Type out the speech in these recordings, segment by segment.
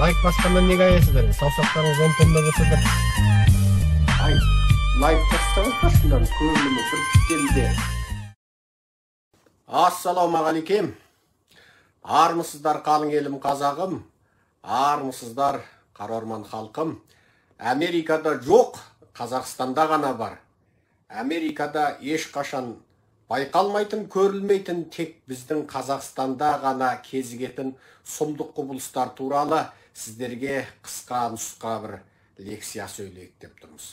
Лайк басқаннан неге аясыздар? Саусақтарыңыз 10 тонна болса да. Ай, лайк бассаңыздар шындан көңіліме бір келді. Ассалаумағалейкем. Армысыздар қалың елім қазағым, армысыздар қарорман халқым. Америкада жоқ, Қазақстанда ғана бар. Америкада ешқашан байқалмайтын, көрілмейтін, тек біздің Қазақстанда ғана кезігетін сұмдық құбылыстар туралы сіздерге қысқа нұсқа бір лекция сөйлейік деп тұрмыз.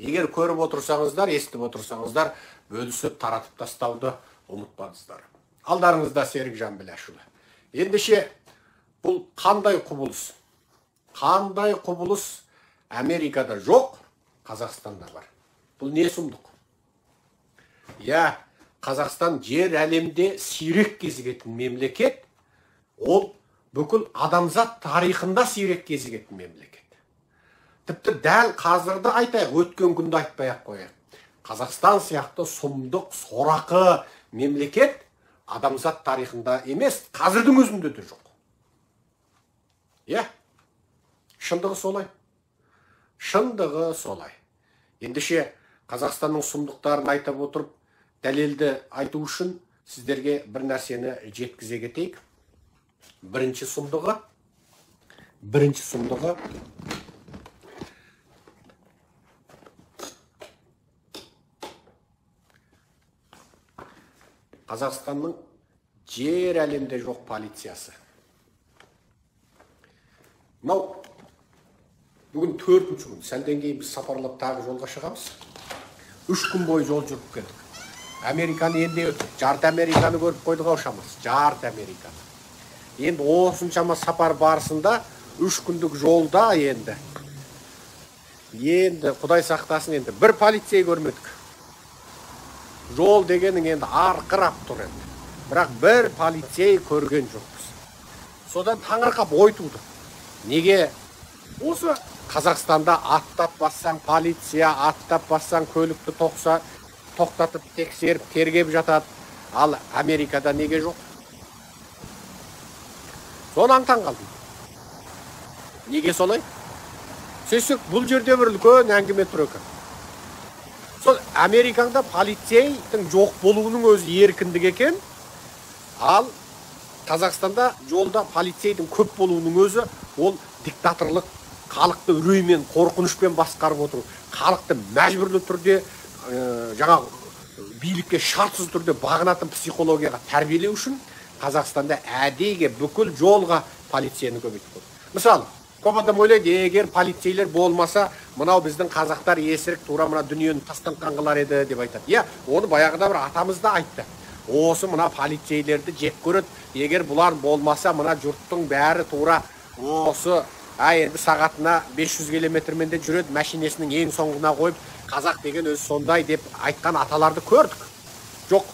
Егер көріп отырсаңыздар, естіп отырсаңыздар, бөлісіп таратып тастауды ұмытпаңыздар. Алдарыңызда Серікжан Біләшұлы. Ендеше бұл қандай құбылыс? Қандай құбылыс Америкада жоқ, Қазақстанда бар? Бұл не сұмдық? Қазақстан жер әлемде сирек кезігетін мемлекет, ол бүкіл адамзат тарихында сирек кезігетін мемлекет. Тіпті дәл қазірді айтайық, өткен күнді айтпай-ақ қояйық. Қазақстан сияқты сұмдық, сорақы мемлекет адамзат тарихында емес, қазірдің өзінде де жоқ. Шындығы солай. Шындығы солай. Ендеше Қазақстанның сұмдықтарын айтып отырып, дәлелді айту үшін сіздерге бір нәрсені жеткізе кетейік. Бірінші сұмдығы Қазақстанның жер әлемде жоқ полициясы. Мынау бүгін 4-ші күн, сәлден кейін біз сапарлап тағы жолға шығамыз. 3 күн бойы жол жүріп келдік. Американы енді өттік. Жарты Американы көріп қойдық аушамыз. Жарты Американы. Енді осыншама сапар барысында 3 күндік жолда енді Құдай сақтасын, енді бір полицей көрмедік. Жол дегенің енді арқырап тұр енді. Бірақ бір полицей көрген жоқпыз. Содан таңырқап ой туды. Неге? Осы Қазақстанда аттап бассаң полиция, аттап бассаң көлікті тоқтатып тексеріп тергеп жатады. Ал Америкада неге жоқ? Соны таң қалдым. Неге солай? Сөйтсек, бұл жерде бір үлкен әңгіме тұр екен. Сол Америкада полицейдің жоқ болуының өзі еркіндік екен. Ал Қазақстанда жолда полицейдің көп болуының өзі ол диктаторлық, халықты үреймен, қорқынышпен басқарып отыру. Халықты мәжбүрлі түрде билікке шартсыз түрде бағынатын психологияға тәрбиелеу үшін Қазақстанда әдейіге бүкіл жолға полицияны көбейтіп қойды. Мысалы, көп адам ойлайды, егер полицейлер болмаса, мынау біздің қазақтар есірік тура мына дүниені тастан-тан қылар еді деп айтады. Оны баяғыда бір атамыз да айтты. Осы мына полицейлерді жек көреді. Егер бұлар болмаса, мына жұрттың бәрі тура осы енді сағатына 500 километрмен де жүреді, машинесінің ең соңғына қойып, қазақ деген өзі сондай деп айтқан аталарды көрдік. Жоқ.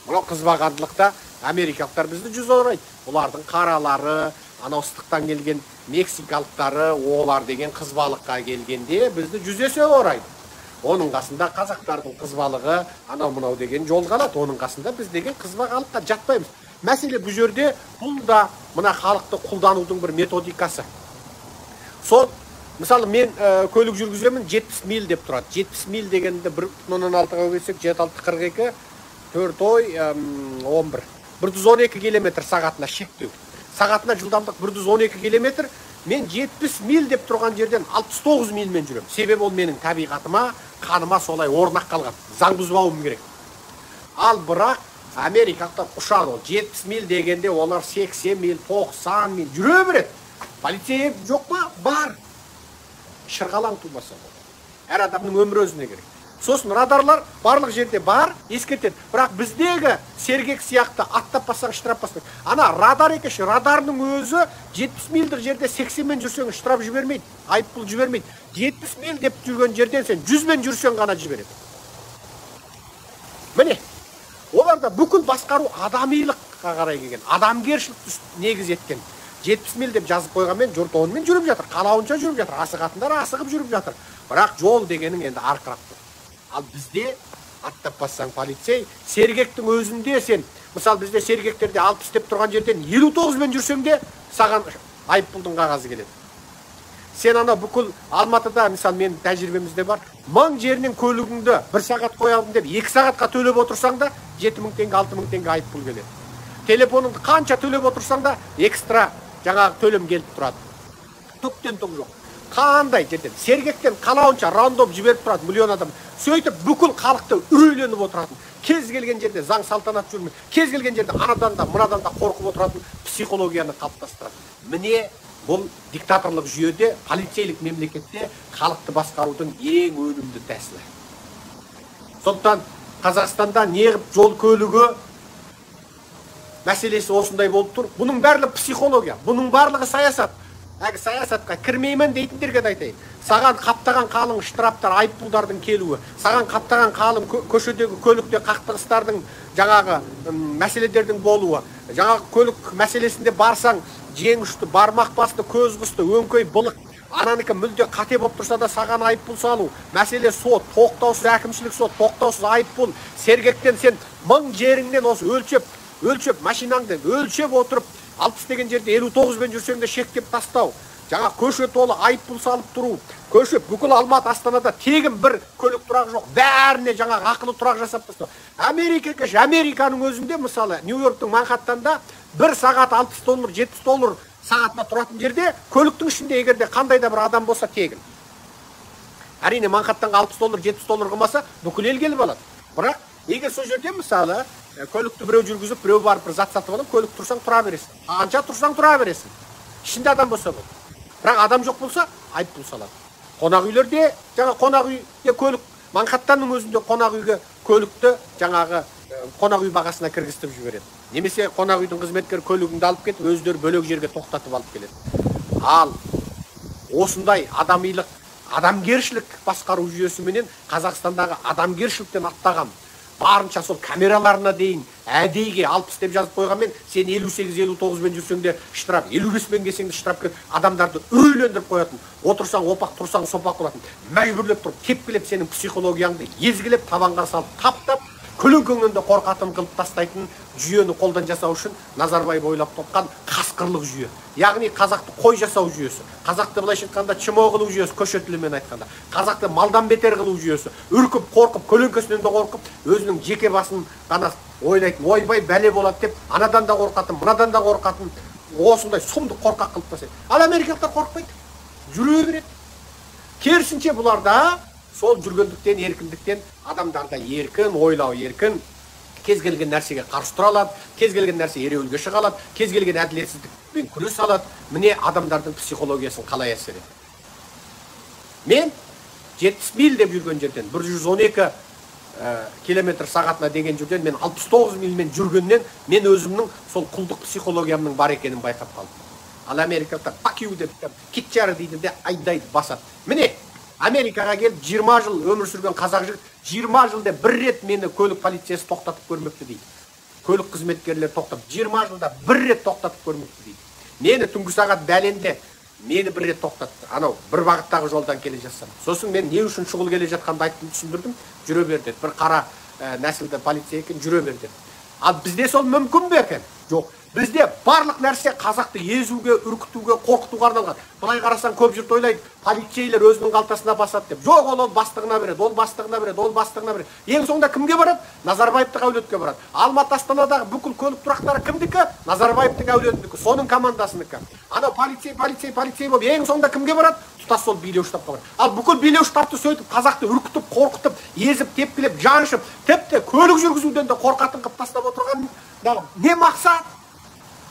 Мынау қызбағандылықта америкалықтар бізді жүз орайды. Олардың қаралары, анау ыстықтан келген мексикалықтары, олар деген қызбалыққа келгенде бізді жүз есе орайды. Оның қасында қазақтардың қызбалығы, анау-мынау деген жол қалады. Оның қасында біз деген қызбағалыққа жатпаймыз. Мәселе бұл жерде бұл да мына халықты құлданудың бір методикасы. Сол, мысалы мен көлік жүргіземін 70 миль деп тұрады. 70 миль дегенде 1.6-ға келсек 7-6-42, 4 ой 11. 112 километр сағатына шектеу. Сағатына жылдамдық 112 километр. Мен 70 миль деп тұрған жерден 69 мильмен жүрем. Себебі ол менің табиғатыма, қаныма солай орнақ қалған. Заң бұзбауым керек. Ал бірақ Америкалықтар ұшар ол. 70 миль дегенде олар 80 миль, 90 миль жүре береді. Полицей жоқ па? Бар. Шырғалаң тумаса болады. Әр адамның өмірі өзіне керек. Сосын радарлар барлық жерде бар, ескертеді. Бірақ біздегі сергек сияқты аттап бассаң штраф баспайды. Ана радар екеш, радарының өзі 70 мильдік жерде 80-мен жүрсең штраф жібермейді, айыппұл жібермейді. 70 миль деп жүрген жерден сен 100-мен жүрсең ғана жібереді. Міне, оларда бүкіл басқару адамилыққа қарай келген, адамгершілікті негіз еткен. 70 миль деп жазып қойғанмен жұрт онымен жүріп жатыр, қалауынша жүріп жатыр, асығатындар асығып жүріп жатыр. Бірақ жол дегенің енді арқырап тұр. Ал бізде аттап бассаң полицей, сергектің өзінде сен, мысалы бізде сергектерде 60 деп тұрған жерден 59-мен жүрсең де саған айыппұлдың қағазы келеді. Сен ана бүкіл Алматыда, мысалы менің тәжірибемізде бар, 1000 жерінен көлігіңді 1 сағат қоялдым деп 2 сағатқа төлеп отырсаң да 7000 теңге, 6000 теңге айыппұл келеді. Телефоныңды қанша төлеп отырсаң да экстра жаңағы төлем келіп тұрады. Түктен түк жоқ. Қандай жерден сергектен қалауынша рандом жіберіп тұрады миллион адам. Сөйтіп бүкіл халықты үрейленіп отыратын. Кез келген жерде заң салтанат жүрмей, кез келген жерде анадан да мынадан да қорқып отыратын психологияны қалыптастырады. Міне бұл диктаторлық жүйеде, полицейлік мемлекетте халықты басқарудың ең өнімді тәсілі. Сондықтан Қазақстанда неғып жол көлігі мәселесі осындай болып тұр. Бұның барлығы психология, бұның барлығы саясат. Әгі саясатқа кірмеймін дейтіндерге де айтайын. Саған қаптаған қалың штрафтар, айыппұлдардың келуі, саған қаптаған қалың көшедегі көлікте қақтығыстардың жаңағы мәселелердің болуы, жаңағы көлік мәселесінде барсаң, жең ұшты, бармақ басты, көз құсты, өңкөй былық, ананікі мүлде қате болып тұрса да саған айыппұл салу, мәселе сот, тоқтаусыз әкімшілік сот, тоқтаусыз айыппұл, сергектен сен 1000 жеріңнен осы өлшеп машинаңды өлшеп отырып 60 деген жерде 59-бен жүрсең де шектеп тастау, жаңа көше толы айыппұл салып тұру, көше бүкіл Алматы, Астанада тегін бір көлік тұрақ жоқ, бәріне жаңа ақылы тұрақ жасап тастау. Американың өзінде, мысалы, Нью-Йорктың Манхаттанда 1 сағат $60, $70 сағатына тұратын жерде көліктің ішінде егерде қандай да бір адам болса тегін. Әрине Манхаттанға $60, $70 қылмаса бүкіл ел келіп алады. Бірақ егер сол жерде мысалы көлікті біреу жүргізіп, біреу барып бір зат сатып алып, көлік тұрсаң тұра бересің. Қанша тұрсаң тұра бересің. Ішінде адам болса болды. Бірақ адам жоқ болса, айыппұл салады. Қонақ үйлерде, жаңа қонақ үйге көлік, Манхаттанның өзінде қонақ үйге көлікті жаңағы қонақ үй бағасына кіргізтіп жібереді. Немесе қонақ үйдің қызметкері көлігіңді алып кетіп, өздері бөлек жерге тоқтатып алып келеді. Ал осындай адамилық, адамгершілік басқару жүйесіменен Қазақстандағы адамгершіліктен аттаған барынша сол камераларына дейін әдейіге 60 деп жазып қойғанмен сен 58-59-бен жүрсең де штраф, 55-бен келсең де штраф келіп, адамдарды үрейлендіріп қоятын, отырсаң опақ, тұрсаң сопақ болатын, мәжбүрлеп тұрып, тепкілеп сенің психологияңды езгілеп табанға салып, таптап, көлеңкеңнен де қорқатын қылып тастайтын жүйені қолдан жасау үшін Назарбаев ойлап тапқан қасқырлық жүйе. Яғни қазақты қой жасау жүйесі, қазақты былайша айтқанда чмо қылу жүйесі, көше тілімен айтқанда, қазақты малдан бетер қылу жүйесі, үркіп, қорқып, көлеңкесінен де қорқып, өзінің жеке басын ғана ойлайтын, ойбай бәле болады деп, анадан да қорқатын, мынадан да қорқатын, осындай сұмдық қорқақ қылып тастайды. Ал америкалықтар қорқпайды, жүре береді. Керісінше бұларда сол жүргендіктен, еркіндіктен адамдарда еркін, ойлау еркін, кез келген нәрсеге қарсы тұра алады, кез келген нәрсе ереуілге шыға алады, кез келген әділетсіздікпен күрес алады. Міне адамдардың психологиясын қалай әсер етеді. Мен 70 миль деп жүрген жерден, 112 километр сағатына деген жерден, мен 69 мильмен жүргеннен, мен өзімнің сол құлдық психологиямның бар екенін байқап қалдым. Ал америкалықтар пакю деп, китчары дейді де айдайды, басады. Міне Америкаға келіп 20 жыл өмір сүрген қазақ жігіт 20 жылда бір рет мені көлік полициясы тоқтатып көрмепті дейді. Көлік қызметкерлері тоқтап 20 жылда бір рет тоқтатып көрмепті дейді. Мені түнгі сағат бәленде мені бір рет тоқтатты. Анау бір бағыттағы жолдан келе жатсам. Сосын мен не үшін шұғыл келе жатқанды айттым, түсіндірдім. Жүре бер деді. Бір қара нәсілді полиция екен, жүре бер деді. Ал бізде сол мүмкін бе екен? Жоқ. Бізде барлық нәрсе қазақты езуге, үркітуге, қорқытуға арналған. Былай қарасаң көп жұрт ойлайды, полицейлер өзінің қалтасына басады деп. Жоқ, ол бастығына береді, ол бастығына береді, ол бастығына береді. Ең соңында кімге барады? Назарбаевтың әулетке барады. Алматы, Астанадағы бүкіл көлік тұрақтары кімдікі? Назарбаевтың әулетінікі, соның командасынікі. Ана полицей болып ең соңында кімге барады? Тұтас сол билеу штабқа барады. Ал бүкіл билеу штабты сөйтіп қазақты үркітіп, қорқытып, езіп, тепкілеп, жаншып, тіпті көлік жүргізуден де қорқатын қылып тастап отырған не мақсат?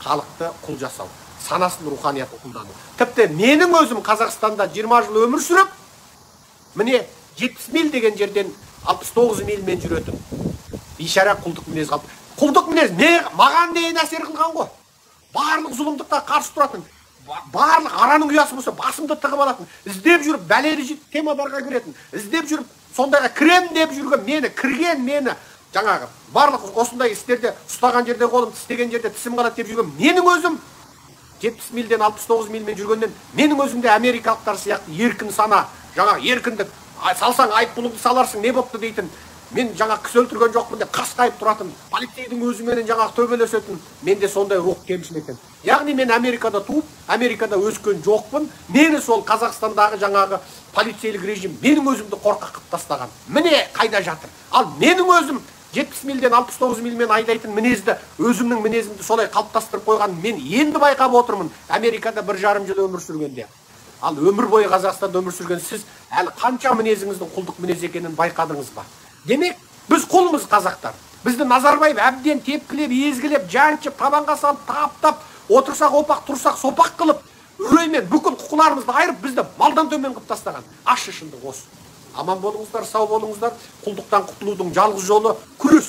Халықты құл жасау, санасын, руханияты құлдану. Тіпті менің өзім Қазақстанда 20 жыл өмір сүріп, міне 70 миль деген жерден 69 мильмен жүретін. Бейшара құлдық мінез қалды. Құлдық мінез маған дейін әсер қылған ғой. Барлық зұлымдыққа қарсы тұратын, барлық араның ұясы болса басымды тығып алатын, іздеп жүріп бәлелі темаларға кіретін, іздеп жүріп сондайға кірем деп жүрген мені, кірген мені, жаңағы барлық осындай істерде ұстаған жерде қолым, тістеген жерде тісім қалады деп жүрген менің өзім 70 мильден 69 мильмен жүргеннен менің өзімде америкалықтар сияқты еркін сана, жаңа еркіндік, салсаң айыппұлыңды саларсың, не бопты дейтін мен жаңа кісі өлтірген жоқпын деп қасқайып тұратын, полицейдің өзіменен жаңа төбелесетін, менде сондай рух кемшін екен. Яғни мен Америкада туып, Америкада өскен жоқпын. Мені сол Қазақстандағы жаңағы полицейлік режим менің өзімді қорқақ қылып тастаған. Міне қайда жатыр. Ал менің өзім 70 мильден 69 мильмен айдайтын мінезді, өзімнің мінезімді солай қалыптастырып қойған мен енді байқап отырмын Америкада 1,5 жыл өмір сүргенде. Ал өмір бойы Қазақстанда өмір сүрген сіз әлі қанша мінезіңіздің құлдық мінез екенін байқадыңыз ба? Демек, біз құлмыз қазақтар. Бізді Назарбаев әбден тепкілеп, езгілеп, жаншып, табанға салып, таптап, отырсақ опақ, тұрсақ сопақ қылып, үреймен бүкіл құқыларымызды айырып, бізді малдан төмен қылып тастаған. Ащы шындық осы. Аман болыңыздар, сау болыңыздар. Құлдықтан құтылудың жалғыз жолы күрес.